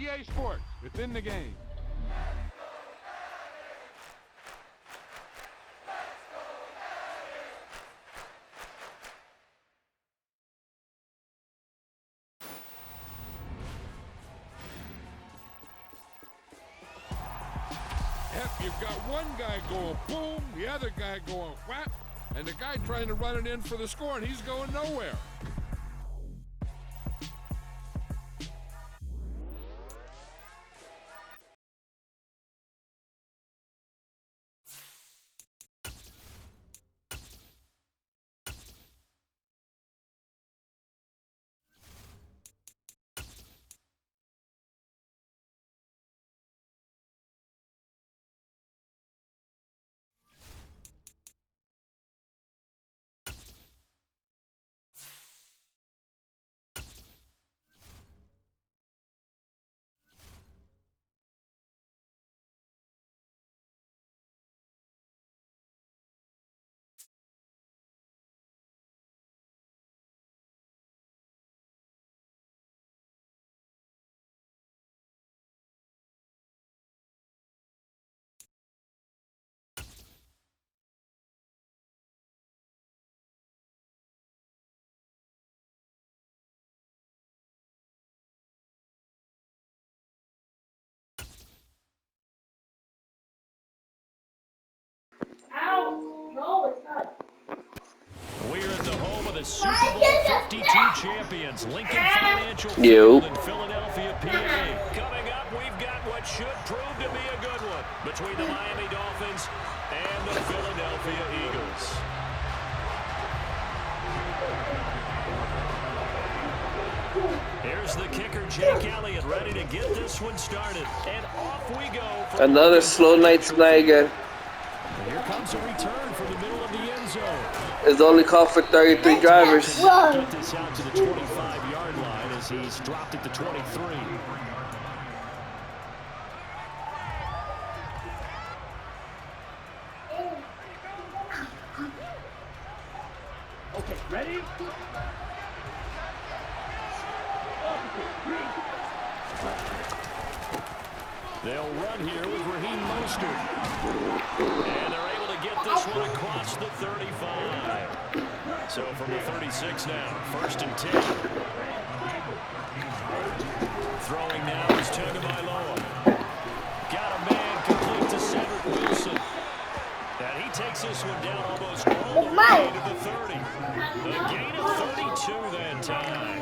EA Sports. It's in the game. You've got one guy going boom, the other guy going whap, and the guy trying to run it in for the score, and he's going nowhere. Ow! No, it's not. We're at the home of the Super Bowl 52 champions, Lincoln Financial Field in Philadelphia, PA. Coming up, we've got what should prove to be a good one between the Miami Dolphins and the Philadelphia Eagles. Here's the kicker, Jake Elliott, ready to get this one started. And off we go. Another slow night tonight again. And here comes a return from the middle of the end zone. It's only called for 33 drivers. Get this out to the 25-yard line as he's dropped at the 23. Okay, ready? They'll run here with Raheem Mostert. And they're able to get this one across the 35. So from the 36 now, 1st and 10. Throwing now is Tagovailoa. Got a man complete to Cedric Wilson. And he takes this one down almost all the way to the 30. A gain of 32 that time.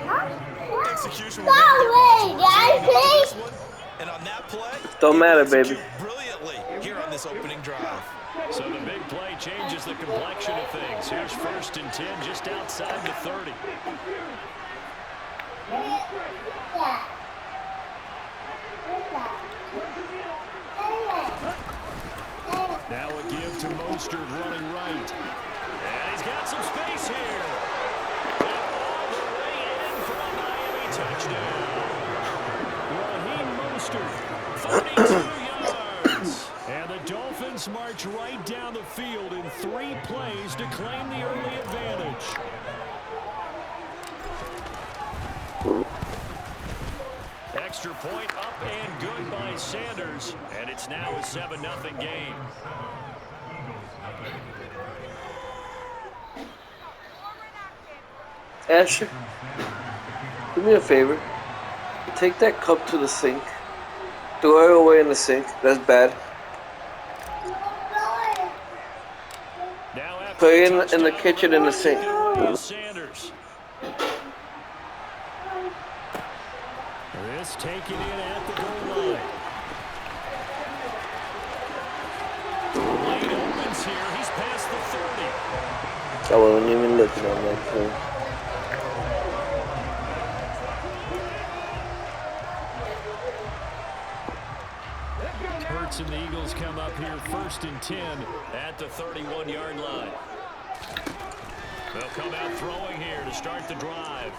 Execution will guys, please. And on that play, Don't matter, baby. Brilliantly here on this opening drive. So the big play changes the complexion of things. Here's 1st and 10 just outside the 30. Now a give to Mostert running right. And he's got some space here. And all the way in for a Miami touchdown. Raheem Mostert, 32 yards. And the Dolphins march right down the field in 3 plays to claim the early advantage. Extra point up and good by Sanders. And it's now a 7-0 game. Asher, do me a favor. Take that cup to the sink. Throw it away in the sink. That's bad. Put it in the kitchen in the sink. Sanders. This taken in at the goal line. Lane opens here. He's past the 30. I wasn't even looking at that thing. Hurts and the Eagles come up here 1st and 10 at the 31-yard line. They'll come out throwing here to start the drive.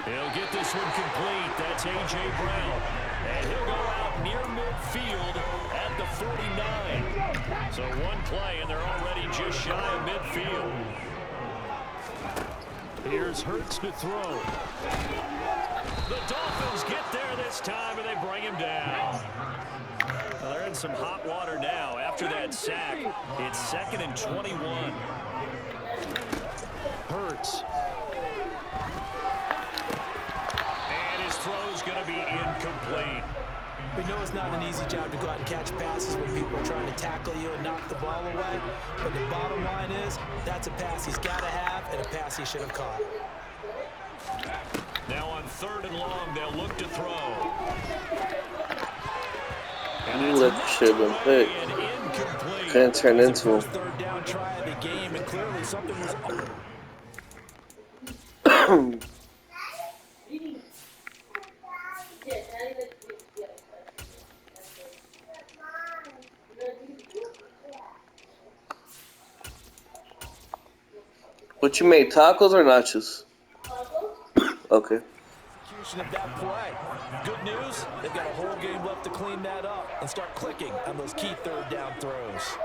He'll get this one complete. That's A.J. Brown. And he'll go out near midfield at the 49. So one play, and they're already just shy of midfield. Here's Hurts to throw. The Dolphins get there this time, and they bring him down. Well, they're in some hot water now. After that sack, it's 2nd and 21. Hurts. And his throw's going to be incomplete. We know it's not an easy job to go out and catch passes when people are trying to tackle you and knock the ball away. But the bottom line is, that's a pass he's got to have and a pass he should have caught. Now on 3rd and long, they'll look to throw. You let should have been picked. Can't turn into him. 3rd down try of the game, and clearly something was up. What you made, tacos or nachos? Okay. Execution of that play. Good news, they've got a whole game left to clean that up and start clicking on those key 3rd down throws.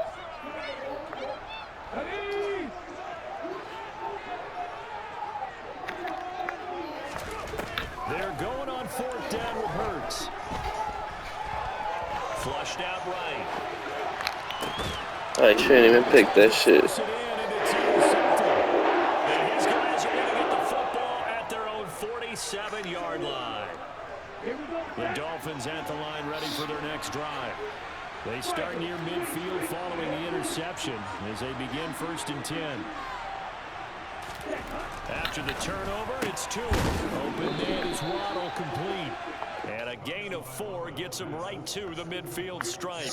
They're going on 4th down with Hurts. Flushed out right. I shouldn't even pick that shit. And his guys are going to get the football at their own 47-yard line. The Dolphins at the line ready for their next drive. They start near midfield following the interception as they begin 1st and 10. After the turnover, it's 2. Open man is Waddle complete. And a gain of 4 gets him right to the midfield stripe.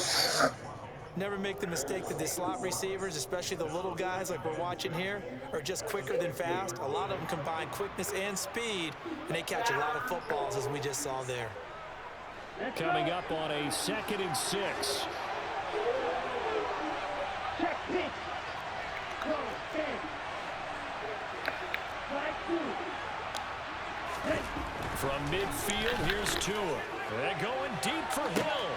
Never make the mistake that the slot receivers, especially the little guys like we're watching here, are just quicker than fast. A lot of them combine quickness and speed, and they catch a lot of footballs, as we just saw there. Coming up on a 2nd and 6. From midfield, here's Tua. They're going deep for Hill.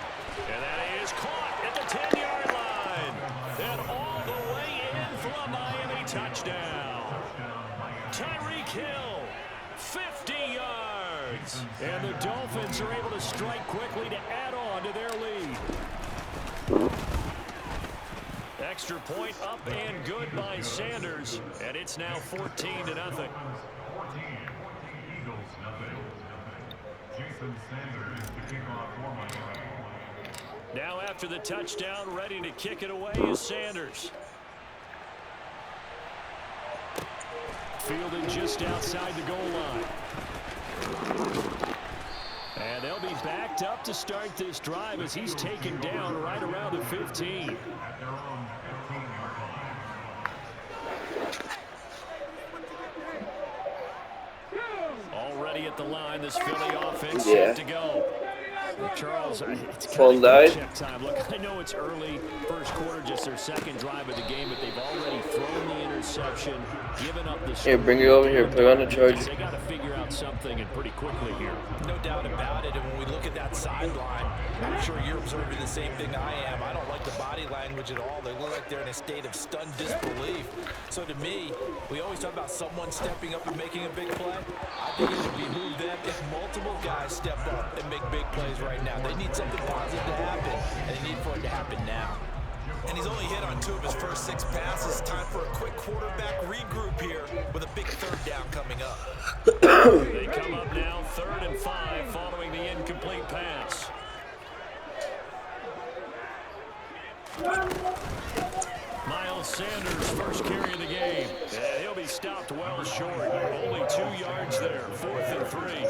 And that is caught at the 10-yard line. And all the way in for a Miami touchdown. Tyreek Hill, 50 yards. And the Dolphins are able to strike quickly to add on to their lead. Extra point up and good by Sanders. And it's now 14-0. Now after the touchdown, ready to kick it away is Sanders. Fielded just outside the goal line. And they'll be backed up to start this drive as he's taken down right around the 15. Already at the line, this Philly offense set to go. Charles, it's kind of check time. Look, I know it's early, first quarter, just their 2nd drive of the game, but they've already thrown the interception, given up the... Here, bring it over here. Put on the charger. They got to figure out something, and pretty quickly here. No doubt about it, and when we look at that sideline, I'm sure you're observing the same thing I am. I don't like the body language at all. They look like they're in a state of stunned disbelief. So to me, we always talk about someone stepping up and making a big play. I think it would behoove them if multiple guys step up and make big plays right now. They need something positive to happen, and they need for it to happen now. And he's only hit on 2 of his first 6 passes. Time for a quick quarterback regroup here with a big 3rd down coming up. They come up now 3rd and 5 following the incomplete pass. Miles Sanders, first carry of the game. And he'll be stopped well short. Only 2 yards there. 4th and 3.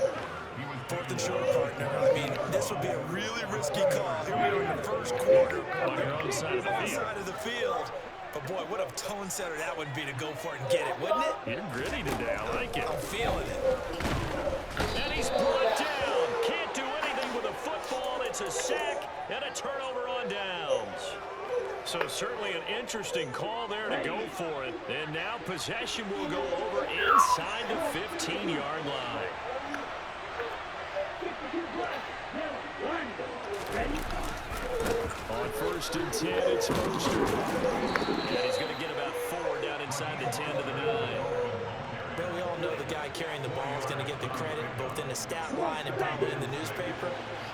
4th and short, partner. I mean, this would be a really risky call. Here we are in the first quarter. On your own side of the field. Side of the field. But boy, what a tone setter that would be to go for it and get it, wouldn't it? You're gritty today. I like it. I'm feeling it. And he's brought down. Can't do anything with a football. It's a sack and a turnover on downs. So certainly an interesting call there to go for it. And now possession will go over inside the 15-yard line. On 1st and 10, it's Mostert. And he's going to get about 4 down inside the 10 to the 9. Well, we all know the guy carrying the ball is going to get the credit, both in the stat line and probably in the newspaper.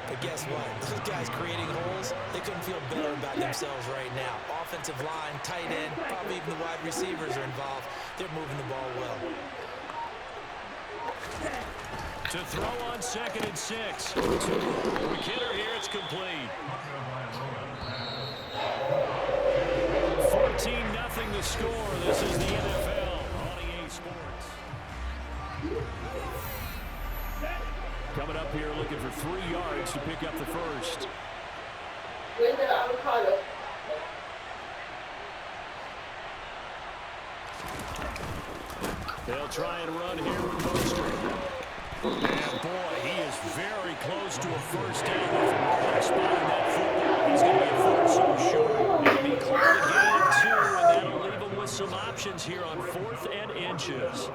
But guess what? Those guys creating holes, they couldn't feel better about themselves right now. Offensive line, tight end, probably even the wide receivers are involved. They're moving the ball well. To throw on 2nd and 6. McKinnon here, it's complete. 14-0 the score. This is the NFL on EA Sports. Coming up here looking for 3 yards to pick up the first. Where's the avocado? They'll try and run here with Mostert. And boy, he is very close to a first down with a rolling spot in that football. He's going to be a foot or so short. It'll be clear to gain 2, and that'll leave him with some options here on 4th and inches.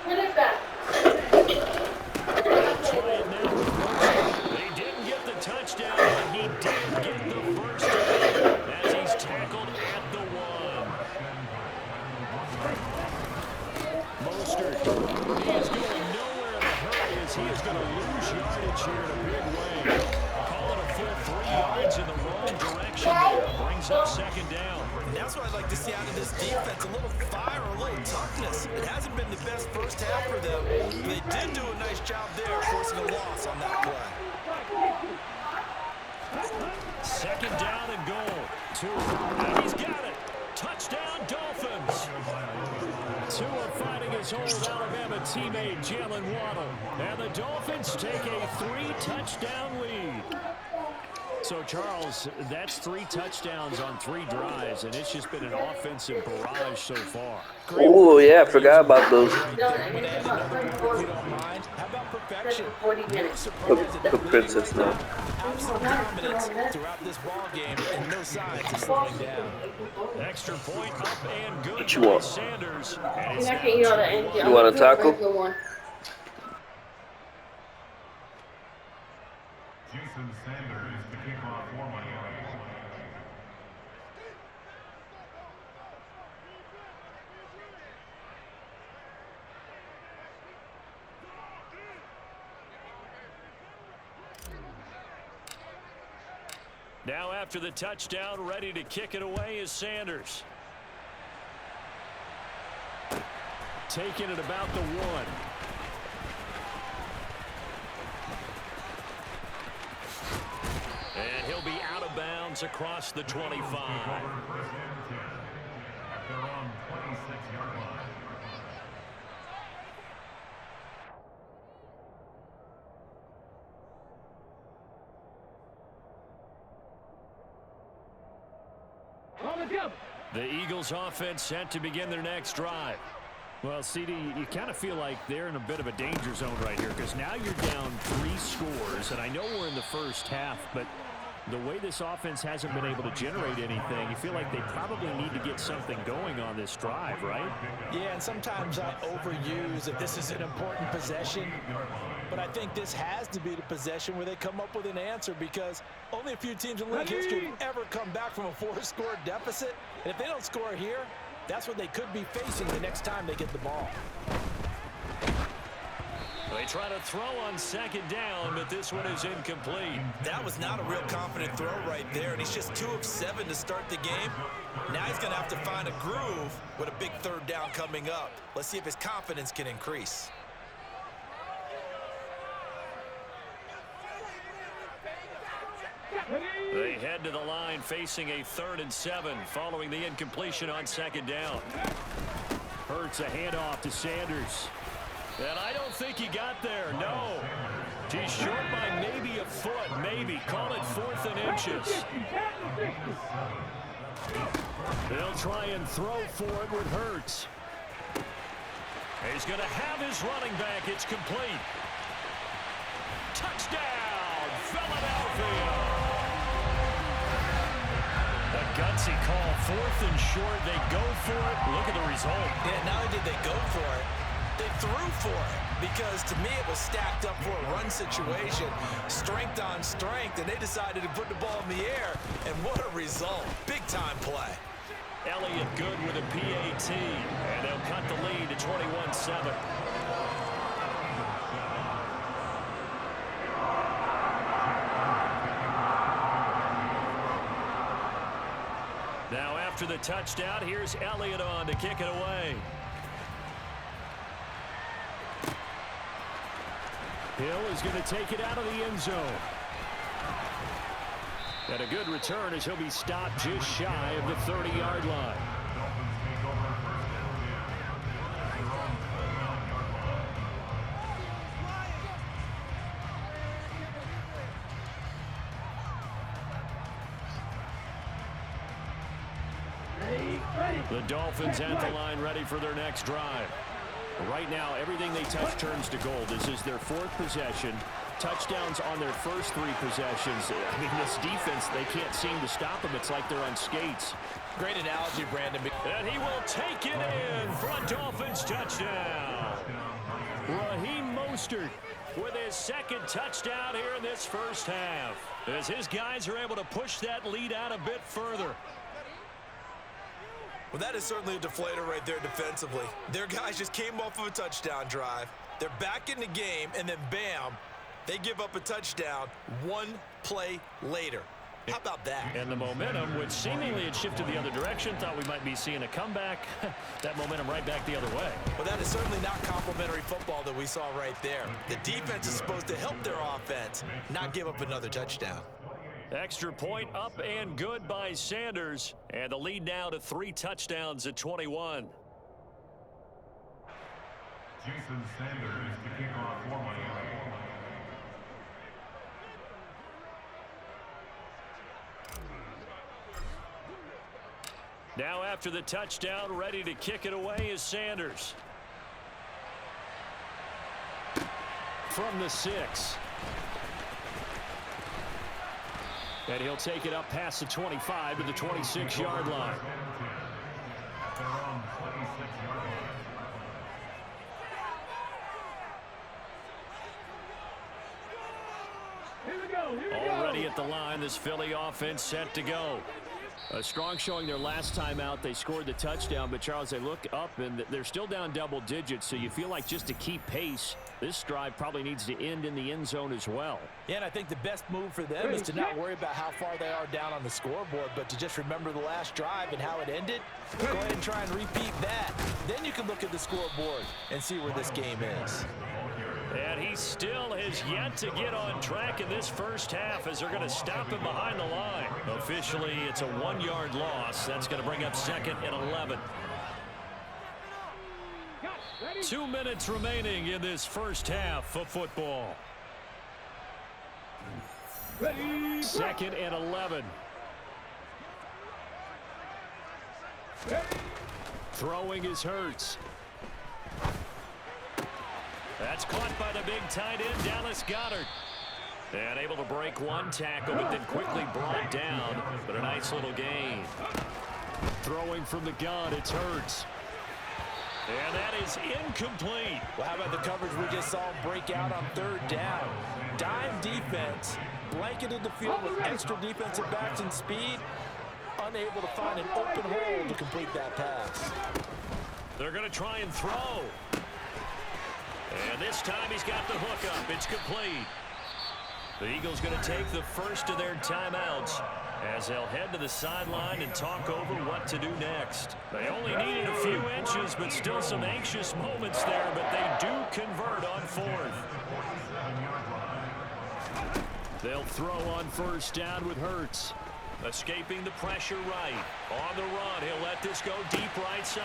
What is that? They'll try it now with Mostert. They didn't get the touchdown, but he did get the first down as he's tackled at the 1. Mostert, he is going nowhere in a hurry as he is going to lose yardage here in a big way. Call it a full 3 yards in the wrong direction there. Brings up 2nd down. And that's what I'd like to see out of this defense, a little fire, a little toughness. It hasn't been the best first half for them. They did do a nice job there, forcing a loss on that play. 2nd down and goal. 2. And he's got it. Touchdown, Dolphins. Tua fighting his old Alabama teammate, Jalen Waddle. And the Dolphins take a 3-touchdown lead. So, Charles, that's 3 touchdowns on 3 drives, and it's just been an offensive barrage so far. Oh, yeah, I forgot about those. How about perfection? 40 minutes. The princess now. Absolute dominance throughout this ball game, and no signs of slowing down. Extra point up and good What you by want? Sanders. I can't eat all that empty. You want a taco? Jason Sanders to kick off for Miami. Now after the touchdown, ready to kick it away is Sanders. Taking it about the 1. And he'll be out of bounds across the 25. At their own 26-yard line. The Eagles offense set to begin their next drive. Well, CD, you kind of feel like they're in a bit of a danger zone right here because now you're down 3 scores, and I know we're in the first half, but the way this offense hasn't been able to generate anything, you feel like they probably need to get something going on this drive, right? Yeah, and sometimes I overuse that this is an important possession, but I think this has to be the possession where they come up with an answer because only a few teams in league history have ever come back from a 4-score deficit, and if they don't score here, that's what they could be facing the next time they get the ball. They try to throw on 2nd down, but this one is incomplete. That was not a real confident throw right there, and he's just 2 of 7 to start the game. Now he's going to have to find a groove with a big 3rd down coming up. Let's see if his confidence can increase. They head to the line facing a 3rd and 7 following the incompletion on 2nd down. Hurts a handoff to Sanders. And I don't think he got there, no. He's short by maybe a foot, maybe. Call it 4th and inches. They'll try and throw for it with Hurts. He's going to have his running back. It's complete. Touchdown, Philadelphia. A gutsy call, 4th and short. They go for it. Look at the result. Yeah, not only did they go for it, They threw for it because, to me, it was stacked up for a run situation, strength on strength, and they decided to put the ball in the air, and what a result. Big-time play. Elliott good with a PAT, and they'll cut the lead to 21-7. Now after the touchdown, here's Elliott on to kick it away. Hill is going to take it out of the end zone. And a good return as he'll be stopped just shy of the 30-yard line. The Dolphins at the line ready for their next drive. Right now, everything they touch turns to gold. This is their fourth possession. Touchdowns on their first three possessions. I mean, this defense, they can't seem to stop them. It's like they're on skates. Great analogy, Brandon. And he will take it in for a Dolphins touchdown. Raheem Mostert with his second touchdown here in this first half, as his guys are able to push that lead out a bit further. Well, that is certainly a deflator right there defensively. Their guys just came off of a touchdown drive. They're back in the game, and then bam, they give up a touchdown one play later. How about that? And the momentum, which seemingly had shifted the other direction, thought we might be seeing a comeback. That momentum right back the other way. Well, that is certainly not complimentary football that we saw right there. The defense is supposed to help their offense, not give up another touchdown. Extra point up and good by Sanders. And the lead now to 3 touchdowns at 21. Jason Sanders to kick off for Miami. Now after the touchdown, ready to kick it away is Sanders. From the 6. And he'll take it up past the 25 to the 26-yard line. Already at the line, this Philly offense set to go. A strong showing their last time out. They scored the touchdown, but Charles, they look up and they're still down double digits, so you feel like just to keep pace, this drive probably needs to end in the end zone as well. Yeah, and I think the best move for them is to not worry about how far they are down on the scoreboard, but to just remember the last drive and how it ended. Go ahead and try and repeat that. Then you can look at the scoreboard and see where this game is. And he still has yet to get on track in this first half as they're going to stop him behind the line. Officially, it's a 1-yard loss. That's going to bring up 2nd and 11. 2 minutes remaining in this first half of football. 2nd and 11. Throwing is Hurts. That's caught by the big tight end, Dallas Goedert. And able to break one tackle, but then quickly brought down. But a nice little gain. Throwing from the gun, it's Hurts. And that is incomplete. Well, how about the coverage we just saw break out on 3rd down? Dime defense, blanketed the field with extra defensive backs and speed, unable to find an open hole to complete that pass. They're going to try and throw. And this time he's got the hook up. It's complete. The Eagles going to take the first of their timeouts as they'll head to the sideline and talk over what to do next. They only needed a few inches, but still some anxious moments there, but they do convert on 4th. They'll throw on 1st down with Hurts. Escaping the pressure right. On the run, he'll let this go deep right side.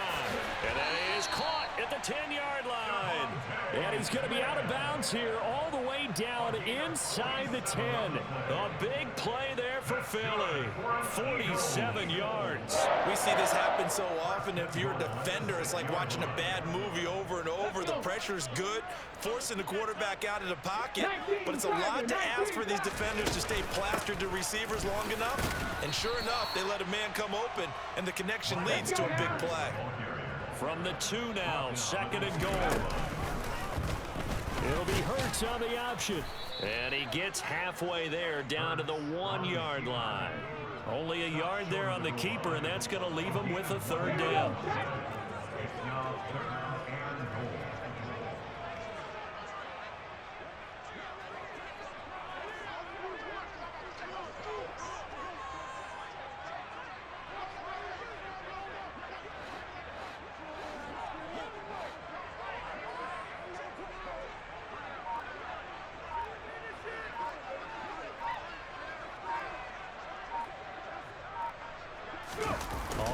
And that is caught at the 10-yard line. And he's going to be out of bounds here all the way down inside the 10. A big play there for Philly. 47 yards. We see this happen so often. If you're a defender, it's like watching a bad movie over and over. The pressure's good, forcing the quarterback out of the pocket. But it's a lot to ask for these defenders to stay plastered to receivers long enough. And sure enough, they let a man come open, and the connection leads to a big play. From the 2 now, 2nd and goal. It'll be Hurts on the option. And he gets halfway there down to the 1-yard line. Only a yard there on the keeper, and that's going to leave him with a 3rd down.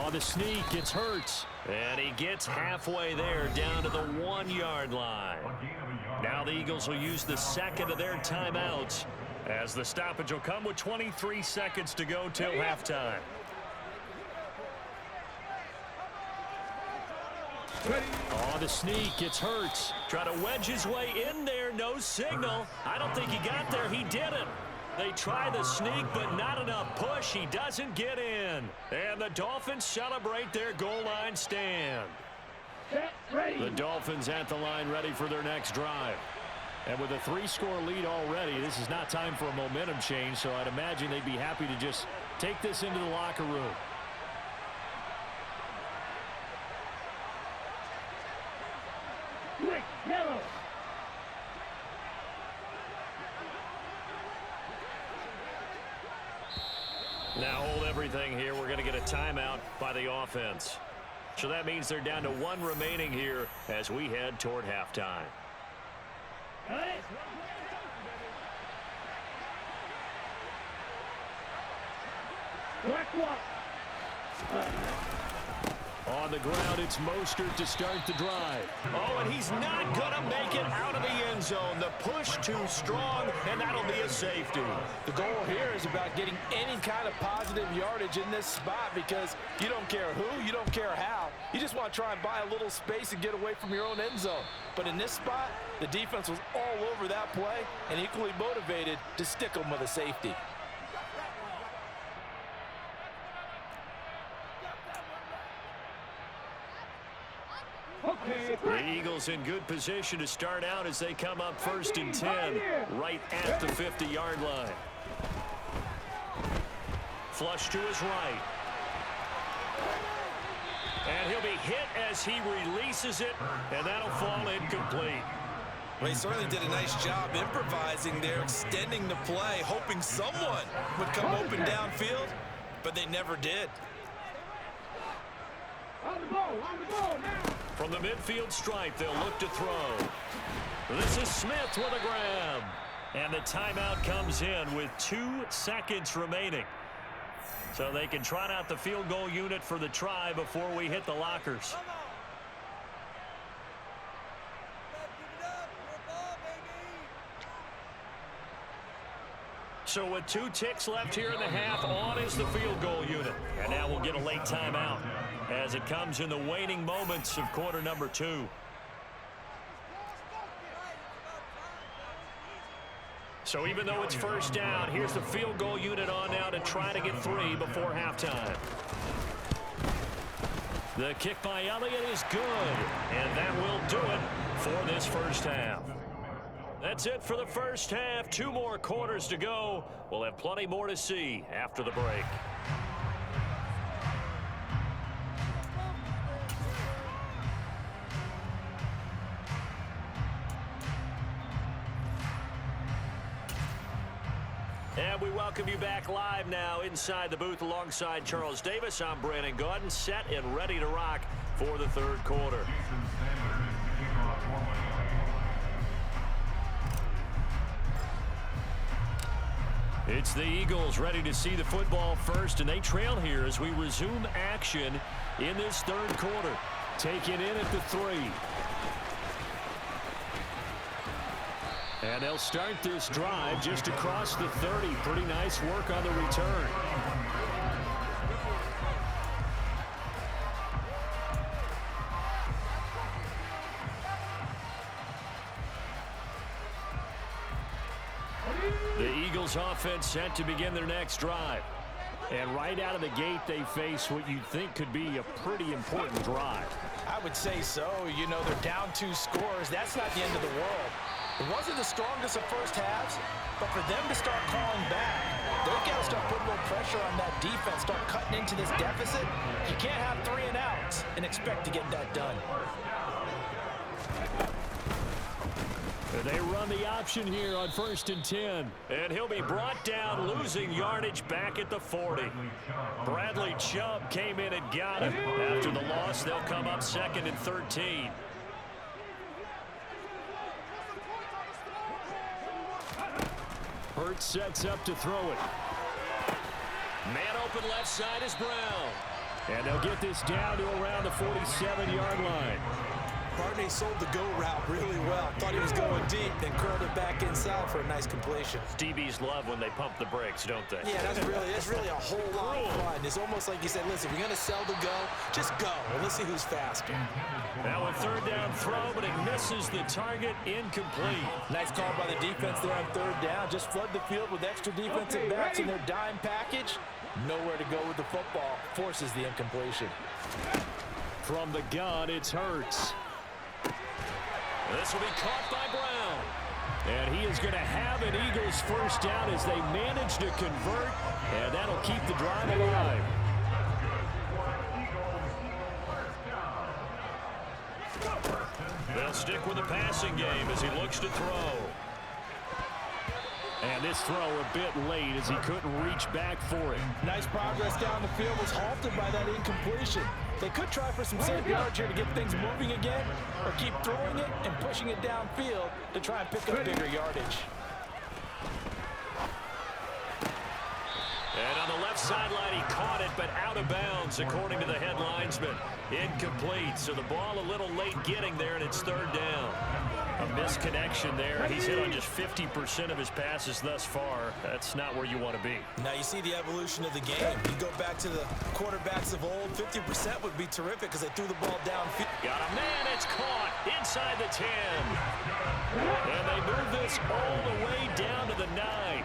On the sneak, it's Hurts. And he gets halfway there down to the 1-yard line. Now the Eagles will use the 2nd of their timeouts as the stoppage will come with 23 seconds to go till halftime. On the sneak, it's Hurts. Try to wedge his way in there, no signal. I don't think he got there, he didn't. They try the sneak, but not enough push. He doesn't get in. And the Dolphins celebrate their goal line stand. The Dolphins at the line ready for their next drive. And with a 3-score lead already, this is not time for a momentum change, so I'd imagine they'd be happy to just take this into the locker room. Now hold everything here. We're going to get a timeout by the offense. So that means they're down to 1 remaining here as we head toward halftime. On the ground, it's Mostert to start the drive. Oh, and he's not going to make it out of the end zone. The push too strong, and that'll be a safety. The goal here is about getting any kind of positive yardage in this spot because you don't care who, you don't care how. You just want to try and buy a little space and get away from your own end zone. But in this spot, the defense was all over that play and equally motivated to stick them with a safety. The Eagles in good position to start out as they come up 1st and 10 right at the 50-yard line. Flush to his right. And he'll be hit as he releases it, and that'll fall incomplete. Well, he certainly did a nice job improvising there, extending the play, hoping someone would come open downfield, but they never did. From the midfield stripe, they'll look to throw. This is Smith with a grab. And the timeout comes in with 2 seconds remaining. So they can trot out the field goal unit for the try before we hit the lockers. So with 2 ticks left here in the half, on is the field goal unit. And now we'll get a late timeout as it comes in the waning moments of quarter number 2. So even though it's 1st down, here's the field goal unit on now to try to get 3 before halftime. The kick by Elliott is good, and that will do it for this 1st half. That's it for the 1st half. 2 more quarters to go. We'll have plenty more to see after the break. And we welcome you back live now inside the booth alongside Charles Davis. I'm Brandon Gaudin, set and ready to rock for the 3rd quarter. It's the Eagles ready to see the football first, and they trail here as we resume action in this 3rd quarter. Taken in at the 3. And they'll start this drive just across the 30. Pretty nice work on the return. The Eagles offense set to begin their next drive. And right out of the gate, they face what you'd think could be a pretty important drive. I would say so. You know, they're down 2 scores. That's not the end of the world. It wasn't the strongest of first halves, but for them to start calling back, they've got to start putting a little pressure on that defense, start cutting into this deficit. You can't have 3 and outs and expect to get that done. They run the option here on 1st and 10. And he'll be brought down, losing yardage back at the 40. Bradley Chubb came in and got him. After the loss, they'll come up 2nd and 13. Hurts sets up to throw it. Man open left side is Brown. And they'll get this down to around the 47-yard line. Barney sold the go route really well. Thought he was going deep, then curled it back inside for a nice completion. DBs love when they pump the brakes, don't they? Yeah, that's really a whole lot of fun. It's almost like you said, listen, if you're going to sell the go, just go, and let's see who's faster. Now a 3rd down throw, but it misses the target, incomplete. Nice call by the defense there on 3rd down. Just flood the field with extra defensive backs in their dime package. Nowhere to go with the football. Forces the incompletion. From the gun, it's Hurts. This will be caught by Brown. And he is going to have an Eagles 1st down as they manage to convert, and that'll keep the drive alive. They'll stick with the passing game as he looks to throw. And this throw a bit late as he couldn't reach back for it. Nice progress down the field, was halted by that incompletion. They could try for some safe yards here to get things moving again, or keep throwing it and pushing it downfield to try and pick up bigger yardage. And on the left sideline, he caught it, but out of bounds, according to the head linesman. Incomplete, so the ball a little late getting there, and it's 3rd down. A misconnection there. He's hit on just 50% of his passes thus far. That's not where you want to be. Now you see the evolution of the game. You go back to the quarterbacks of old, 50% would be terrific because they threw the ball downfield. Got a man, it's caught inside the 10. And they move this all the way down to the 9.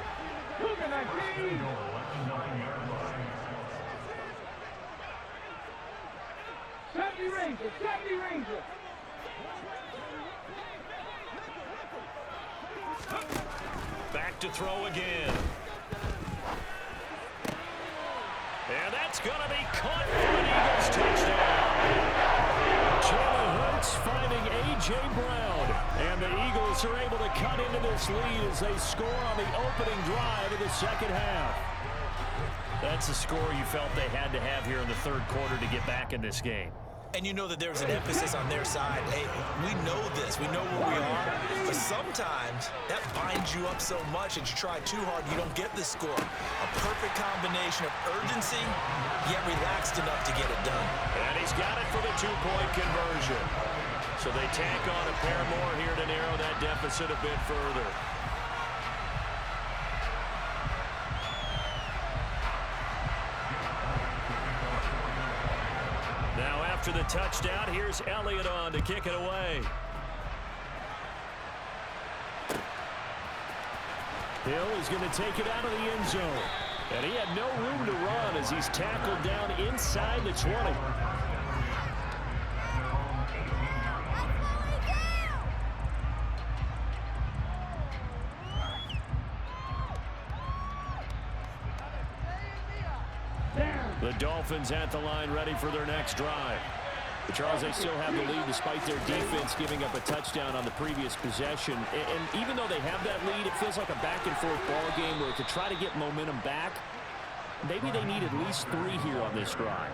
Back to throw again. And that's going to be caught for an Eagles touchdown. Jalen Hurts finding A.J. Brown. And the Eagles are able to cut into this lead as they score on the opening drive of the 2nd half. That's a score you felt they had to have here in the 3rd quarter to get back in this game. And you know that there's an emphasis on their side. Hey, we know this. We know where we are. But sometimes that binds you up so much that you try too hard, you don't get the score. A perfect combination of urgency, yet relaxed enough to get it done. And he's got it for the 2-point conversion. So they tack on a pair more here to narrow that deficit a bit further. Now after the touchdown, here's Elliott on to kick it away. Hill is going to take it out of the end zone. And he had no room to run as he's tackled down inside the 20. The Dolphins at the line ready for their next drive. But Charles, they still have the lead despite their defense giving up a touchdown on the previous possession. And even though they have that lead, it feels like a back-and-forth ball game where to try to get momentum back, maybe they need at least 3 here on this drive.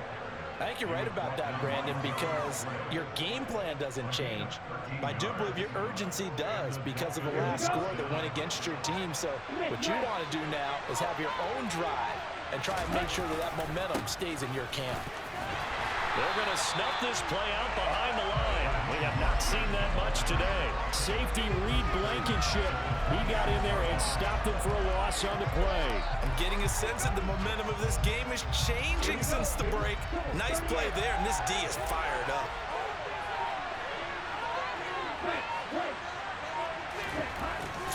I think you're right about that, Brandon, because your game plan doesn't change. I do believe your urgency does because of the last score that went against your team. So what you want to do now is have your own drive and try and make sure that that momentum stays in your camp. They're going to snuff this play out behind the line. We have not seen that much today. Safety Reed Blankenship. He got in there and stopped him for a loss on the play. I'm getting a sense that the momentum of this game is changing since the break. Nice play there, and this D is fired up.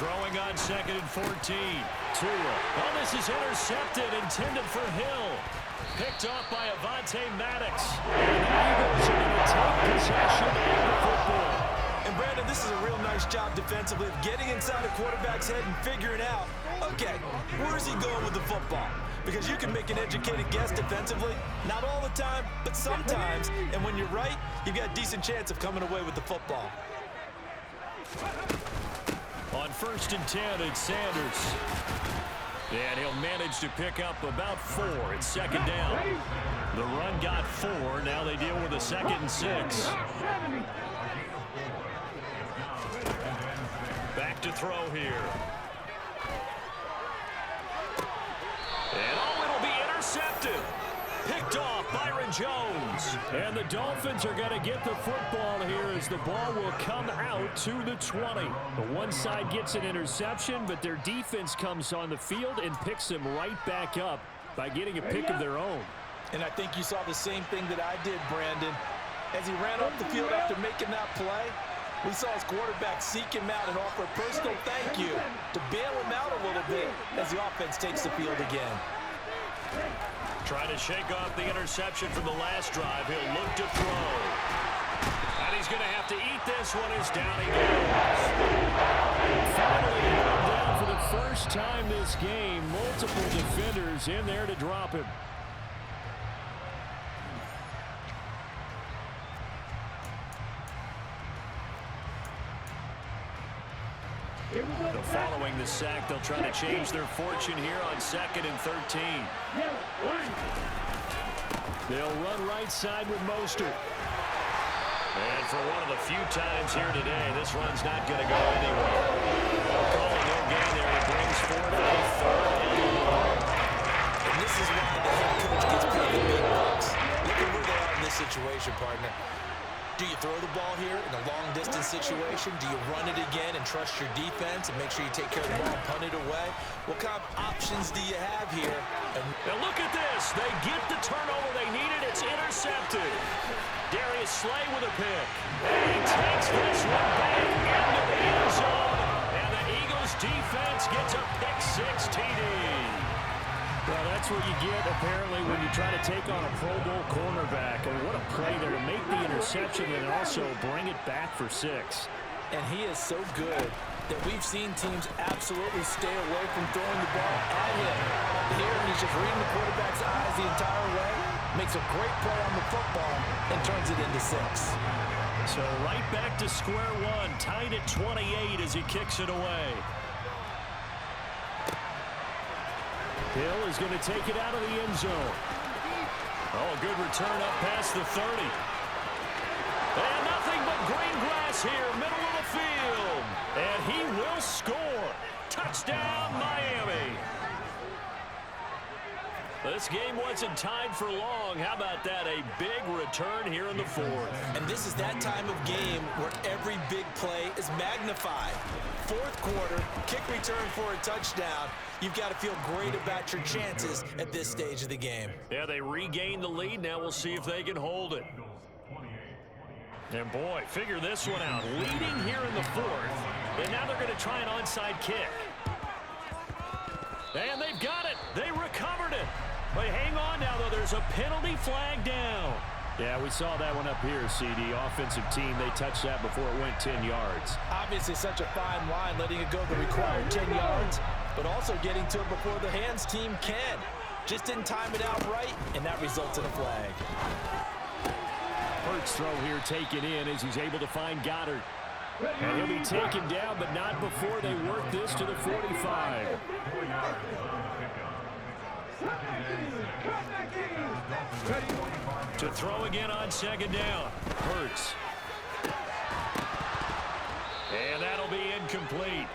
Throwing on 2nd and 14. Tua. Oh, this is intercepted, intended for Hill. Picked off by Avonte Maddox. And the Eagles are going to take possession of the football. And Brandon, this is a real nice job defensively of getting inside a quarterback's head and figuring out, okay, where is he going with the football? Because you can make an educated guess defensively, not all the time, but sometimes. And when you're right, you've got a decent chance of coming away with the football. On 1st and 10, it's Sanders. And he'll manage to pick up about 4. It's 2nd down. The run got 4. Now they deal with a 2nd and 6. Back to throw here. And oh, it'll be intercepted. Picked off Byron Jones. And the Dolphins are going to get the football here as the ball will come out to the 20. The one side gets an interception, but their defense comes on the field and picks them right back up by getting a pick of their own. And I think you saw the same thing that I did, Brandon. As he ran off the field after making that play, we saw his quarterback seek him out and offer a personal thank you to bail him out a little bit as the offense takes the field again. Trying to shake off the interception from the last drive. He'll look to throw. And he's going to have to eat this one as down he goes. Finally down for the first time this game. Multiple defenders in there to drop him. Following the sack, they'll try to change their fortune here on 2nd and 13. They'll run right side with Mostert. And for one of the few times here today, this run's not going to go anywhere. Calling no gain there. It brings forth a 3rd and long. And this is why the head coach gets paid the big bucks. Look at where they are in this situation, partner. Do you throw the ball here in a long-distance situation? Do you run it again and trust your defense and make sure you take care of the ball and punt it away? What kind of options do you have here? And now look at this. They get the turnover they needed. It's intercepted. Darius Slay with a pick. And he takes this one back into the end zone. And the Eagles defense gets a pick-6 TD. Well, that's what you get, apparently, when you try to take on a Pro Bowl cornerback. And what a play there to make the interception and also bring it back for 6. And he is so good that we've seen teams absolutely stay away from throwing the ball at him. Here, he's just reading the quarterback's eyes the entire way, makes a great play on the football, and turns it into 6. So right back to square one, tied at 28 as he kicks it away. Hill is going to take it out of the end zone. Oh, good return up past the 30. And nothing but green grass here, middle of the field. And he will score. Touchdown, Miami. This game wasn't tied for long. How about that? A big return here in the 4th. And this is that time of game where every big play is magnified. 4th quarter, kick return for a touchdown. You've got to feel great about your chances at this stage of the game. Yeah, they regain the lead. Now we'll see if they can hold it. And boy, figure this one out. Leading here in the 4th. And now they're going to try an onside kick. And they've got it. They recovered it. But hang on now, though. There's a penalty flag down. Yeah, we saw that one up here, CD. Offensive team, they touched that before it went 10 yards. Obviously such a fine line, letting it go the required 10 yards, but also getting to it before the hands team can. Just didn't time it out right, and that results in a flag. Hurts throw here taken in as he's able to find Goddard. And he'll be taken down, but not before they work this to the 45. To throw again on 2nd down. Hurts. And that'll be incomplete.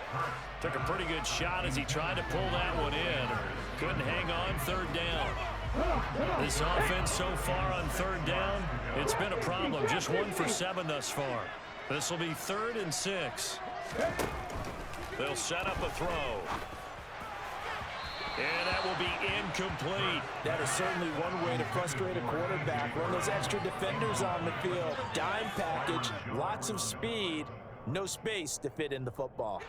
Took a pretty good shot as he tried to pull that one in. Couldn't hang on 3rd down. This offense so far on 3rd down, it's been a problem. Just 1 for 7 thus far. This will be 3rd and 6. They'll set up a throw. And that will be incomplete. That is certainly one way to frustrate a quarterback. Run those extra defenders on the field. Dime package, lots of speed. No space to fit in the football.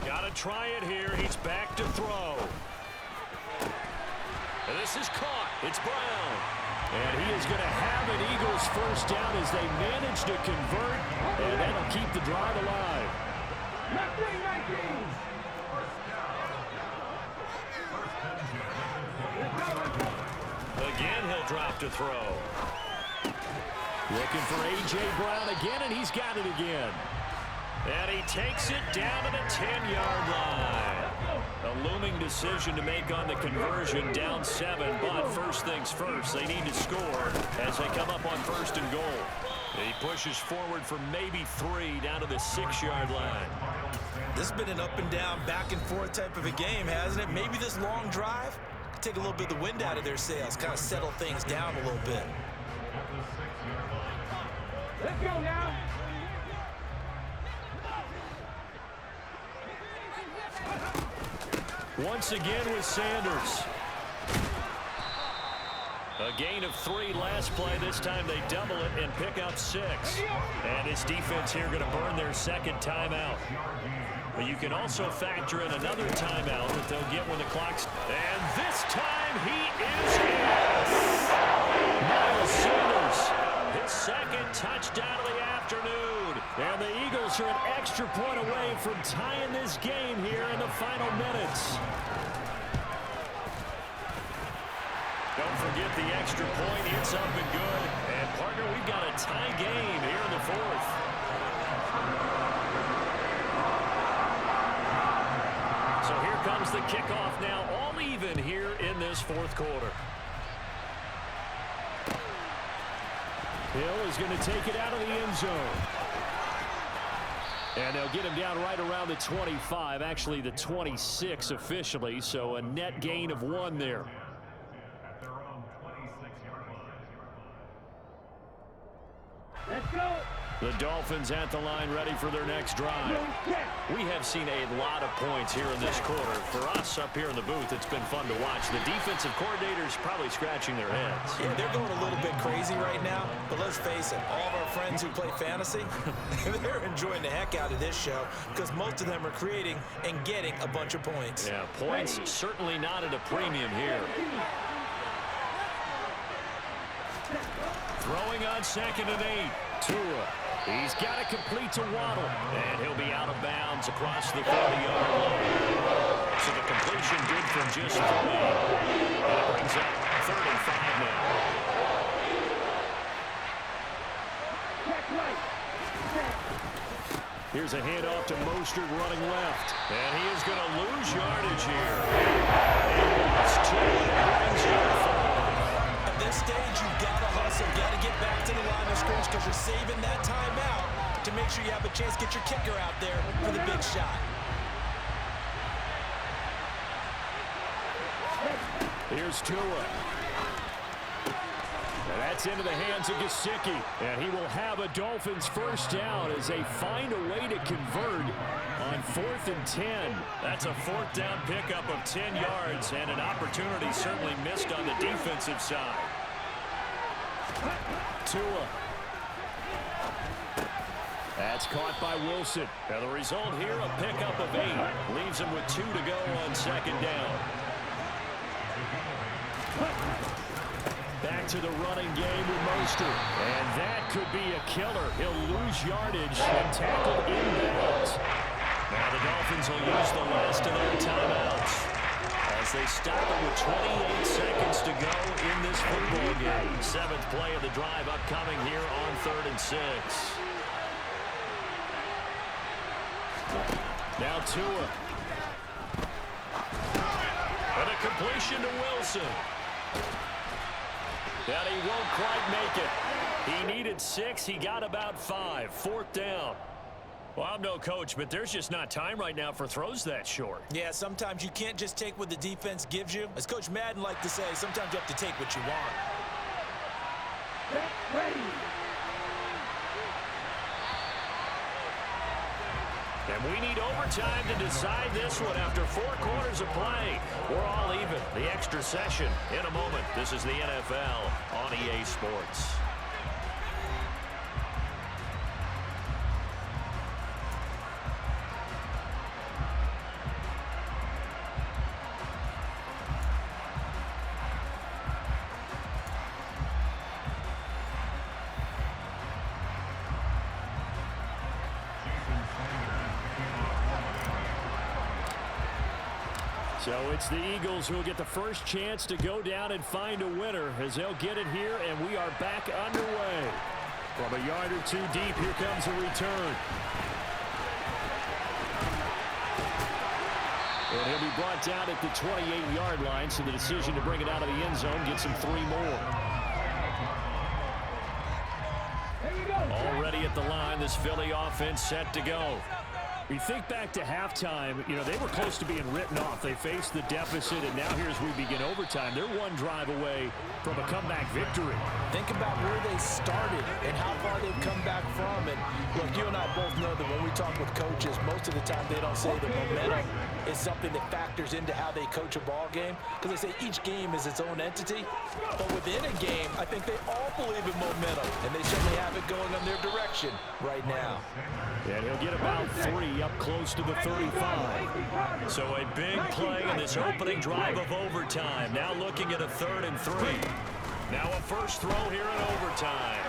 Got to try it here. He's back to throw. And this is caught. It's Brown. And he is going to have an Eagles first down as they manage to convert, and that'll keep the drive alive. Again, he'll drop to throw. Looking for A.J. Brown again, and he's got it again. And he takes it down to the 10-yard line. A looming decision to make on the conversion, down 7, but first things first, they need to score as they come up on 1st and goal. He pushes forward for maybe 3 down to the 6-yard line. This has been an up and down, back and forth type of a game, hasn't it? Maybe this long drive could take a little bit of the wind out of their sails, kind of settle things down a little bit. Let's go now. Once again with Sanders. A gain of 3 last play. This time they double it and pick up 6. And his defense here going to burn their second timeout. But you can also factor in another timeout that they'll get when the clock's... And this time he is in. Miles Sanders, his second touchdown of the afternoon. And the Eagles are an extra point away from tying this game here in the final minutes. Don't forget the extra point. It's up and good. And, partner, we've got a tie game here in the 4th. So here comes the kickoff now, all even here in this 4th quarter. Hill is going to take it out of the end zone. And they'll get him down right around the 25, actually the 26 officially, so a net gain of 1 there. Let's go. The Dolphins at the line ready for their next drive. We have seen a lot of points here in this quarter. For us up here in the booth, it's been fun to watch. The defensive coordinators probably scratching their heads. Yeah, they're going a little bit crazy right now, but let's face it, all of our friends who play fantasy, they're enjoying the heck out of this show because most of them are creating and getting a bunch of points. Yeah, points certainly not at a premium here. Throwing on 2nd and 8. Tua. He's got it complete to Waddle. And he'll be out of bounds across the 30-yard line. So the completion good from just 3. And it brings up 3rd and 5 now. Here's a handoff to Mostert running left. And he is going to lose yardage here. He lost 2 and brings up 4. At this stage, you've got to hustle. Got to get back to the line of scrimmage because you're saving that timeout to make sure you have a chance to get your kicker out there for the big shot. Here's Tua. And that's into the hands of Gesicki. And he will have a Dolphins first down as they find a way to convert on 4th and 10. That's a 4th down pickup of 10 yards and an opportunity certainly missed on the defensive side. Tua. That's caught by Wilson. And the result here, a pickup of 8. Leaves him with 2 to go on 2nd down. Back to the running game with Mostert. And that could be a killer. He'll lose yardage and tackle inbounds. Now the Dolphins will use the last of their timeouts as they stop it with 28 seconds to go in this football game. 7th play of the drive upcoming here on 3rd and 6. Now Tua. And a completion to Wilson. And he won't quite make it. He needed 6. He got about 5. 4th down. Well, I'm no coach, but there's just not time right now for throws that short. Yeah, sometimes you can't just take what the defense gives you. As Coach Madden liked to say, sometimes you have to take what you want. And we need overtime to decide this one after 4 quarters of play. We're all even. The extra session in a moment. This is the NFL on EA Sports. So it's the Eagles who will get the first chance to go down and find a winner as they'll get it here, and we are back underway. From a yard or 2 deep, here comes a return. And he'll be brought down at the 28-yard line, so the decision to bring it out of the end zone gets him 3 more. Already at the line, this Philly offense set to go. We think back to halftime, you know, they were close to being written off. They faced the deficit, and now here's we begin overtime. They're 1 drive away from a comeback victory. Think about where they started and how far they've come back from. And look, you and I both know that when we talk with coaches, most of the time they don't say the momentum is something that factors into how they coach a ball game, because they say each game is its own entity. But within a game, I think they all believe in momentum, and they certainly have it going in their direction right now. And he'll get about 3 up close to the 35. So a big play in this opening drive of overtime. Now looking at a 3rd and 3. Now a first throw here in overtime.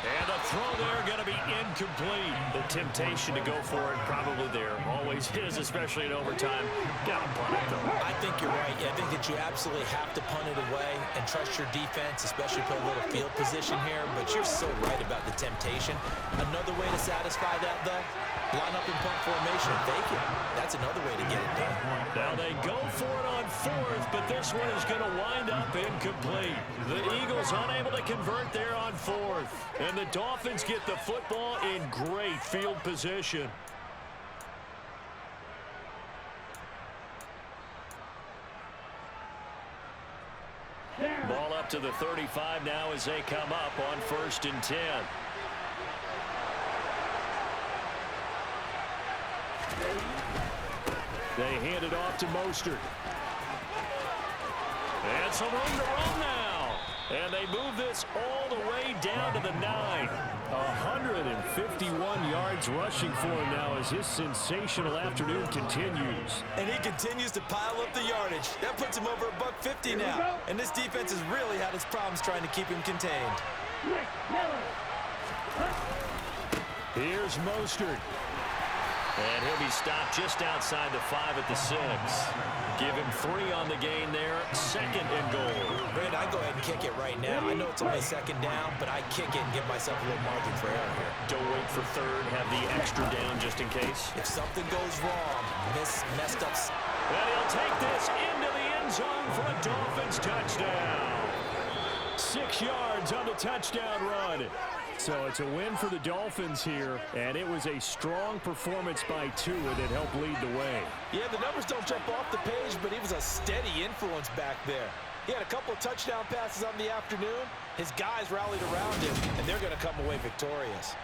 And the throw there going to be incomplete. The temptation to go for it probably there. Always is, especially in overtime. Got to punt it, though. I think you're right. I think that you absolutely have to punt it away and trust your defense, especially put a little field position here. But you're so right about the temptation. Another way to satisfy that, though, line up in punt formation and fake it. That's another way to get it done. Now they go for it on 4th, but this one is going to wind up incomplete. The Eagles unable to convert there on 4th. And the Dolphins get the football in great field position. Ball up to the 35 now as they come up on 1st and 10. They hand it off to Mostert. And some room to run now. And they move this all the way down to the 9. 151 yards rushing for him now as his sensational afternoon continues. And he continues to pile up the yardage. That puts him over $150 now. And this defense has really had its problems trying to keep him contained. Here's Mostert. And he'll be stopped just outside the 5 at the 6. Give him 3 on the gain there. 2nd and goal. Brandon, I go ahead and kick it right now. I know it's only 2nd down, but I kick it and give myself a little margin for error here. Don't wait for 3rd. Have the extra down just in case. If something goes wrong, messed up. And he'll take this into the end zone for a Dolphins touchdown. 6 yards on the touchdown run. So it's a win for the Dolphins here, and it was a strong performance by Tua that helped lead the way. Yeah, the numbers don't jump off the page, but he was a steady influence back there. He had a couple of touchdown passes on the afternoon. His guys rallied around him, and they're going to come away victorious.